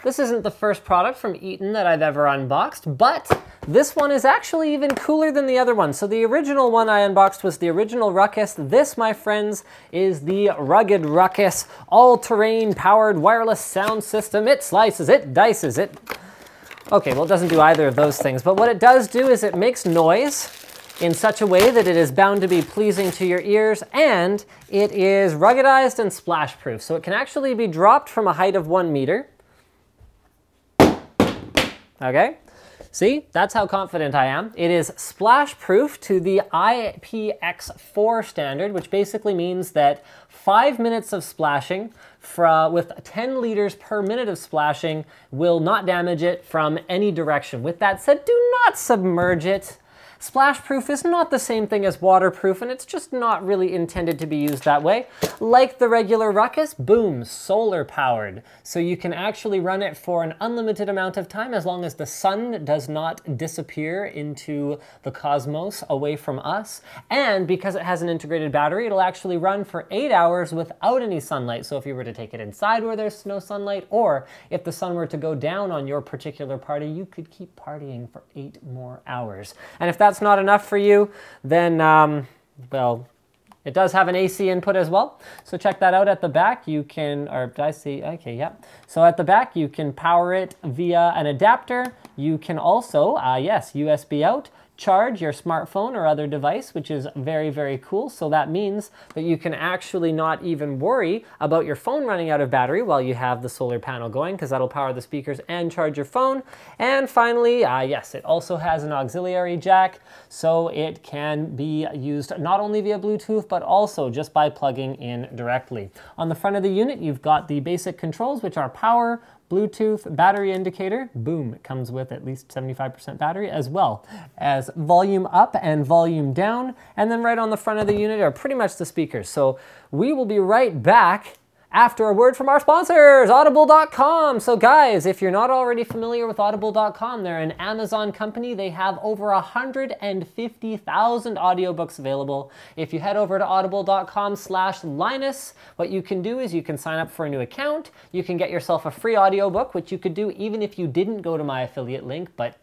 This isn't the first product from Eton that I've ever unboxed, but this one is actually even cooler than the other one. So the original one I unboxed was the original Rukus. This, my friends, is the Rugged Rukus all-terrain powered wireless sound system. It slices, it dices, it... Okay, well, it doesn't do either of those things, but what it does do is it makes noise in such a way that it is bound to be pleasing to your ears, and it is ruggedized and splash-proof. So it can actually be dropped from a height of 1 meter. Okay, see, that's how confident I am. It is splash-proof to the IPX4 standard, which basically means that 5 minutes of splashing with 10 liters per minute of splashing will not damage it from any direction. With that said, do not submerge it. Splash-proof is not the same thing as waterproof, and it's just not really intended to be used that way. Like the regular Rukus, boom, solar powered. So you can actually run it for an unlimited amount of time as long as the sun does not disappear into the cosmos away from us. And because it has an integrated battery, it'll actually run for 8 hours without any sunlight. So if you were to take it inside where there's no sunlight, or if the sun were to go down on your particular party, you could keep partying for 8 more hours. And if that's not enough for you, then, well, it does have an AC input as well. So check that out at the back. You can, or did I see? Okay, yeah. So at the back, you can power it via an adapter. You can also, yes, USB out, charge your smartphone or other device, which is very, very cool. So that means that you can actually not even worry about your phone running out of battery while you have the solar panel going, because that'll power the speakers and charge your phone. And finally, yes, it also has an auxiliary jack, so it can be used not only via Bluetooth, but also just by plugging in directly. On the front of the unit, you've got the basic controls, which are power, Bluetooth, battery indicator, boom, it comes with at least 75% battery, as well as volume up and volume down. And then right on the front of the unit are pretty much the speakers. So we will be right back after a word from our sponsors, Audible.com. So guys, if you're not already familiar with Audible.com, they're an Amazon company. They have over 150,000 audiobooks available. If you head over to audible.com/Linus, what you can do is you can sign up for a new account. You can get yourself a free audiobook, which you could do even if you didn't go to my affiliate link, but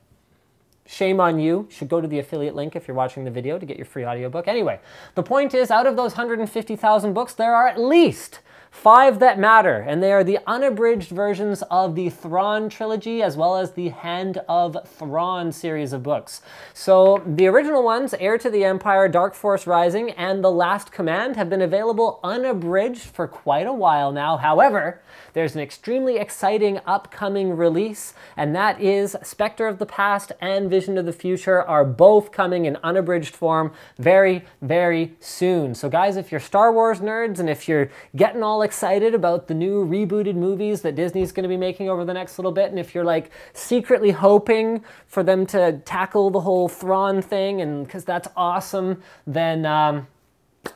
shame on you. You should go to the affiliate link if you're watching the video to get your free audiobook. Anyway, the point is, out of those 150,000 books, there are at least 5 that matter, and they are the unabridged versions of the Thrawn trilogy as well as the Hand of Thrawn series of books. So the original ones, Heir to the Empire, Dark Force Rising, and The Last Command, have been available unabridged for quite a while now. However, there's an extremely exciting upcoming release, and that is Spectre of the Past and Vision of the Future are both coming in unabridged form very, very soon. So guys, if you're Star Wars nerds and if you're getting all excited about the new rebooted movies that Disney's going to be making over the next little bit, and if you're like secretly hoping for them to tackle the whole Thrawn thing, and because that's awesome, then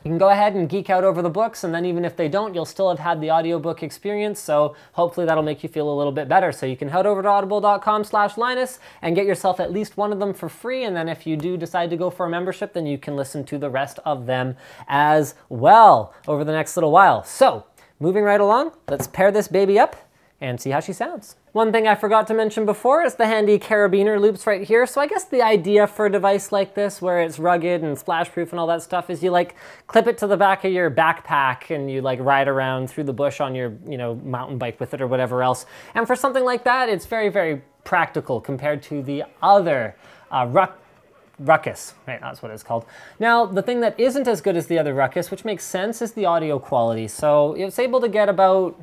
you can go ahead and geek out over the books, and then even if they don't, you'll still have had the audiobook experience, so hopefully that'll make you feel a little bit better. So you can head over to audible.com/Linus and get yourself at least one of them for free, and then if you do decide to go for a membership, then you can listen to the rest of them as well over the next little while. So, moving right along, let's pair this baby up and see how she sounds. One thing I forgot to mention before is the handy carabiner loops right here. So I guess the idea for a device like this, where it's rugged and splash-proof and all that stuff, is you like clip it to the back of your backpack and you like ride around through the bush on your, mountain bike with it or whatever else. And for something like that, it's very, very practical compared to the other Rukus, right, that's what it's called. Now, the thing that isn't as good as the other Rukus, which makes sense, is the audio quality. So it's able to get about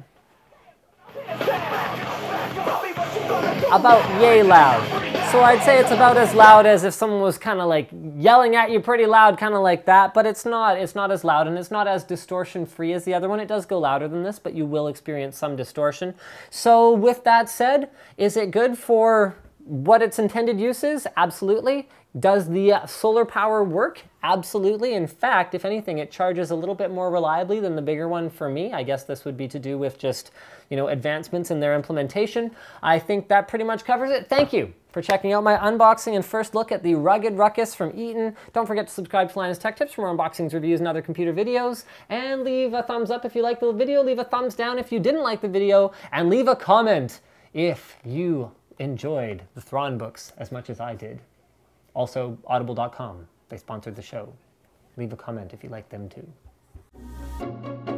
yay loud. So I'd say it's about as loud as if someone was kind of like yelling at you pretty loud, kind of like that, but it's not as loud, and it's not as distortion free as the other one. It does go louder than this, but you will experience some distortion. So with that said, is it good for what its intended use is? Absolutely. Does the solar power work? Absolutely. In fact, if anything, it charges a little bit more reliably than the bigger one for me. I guess this would be to do with just, advancements in their implementation. I think that pretty much covers it. Thank you for checking out my unboxing and first look at the Rugged Rukus from Eton. Don't forget to subscribe to Linus Tech Tips for more unboxings, reviews, and other computer videos. And leave a thumbs up if you liked the video, leave a thumbs down if you didn't like the video, and leave a comment if you enjoyed the Thrawn books as much as I did. Also, audible.com, they sponsored the show. Leave a comment if you like them too.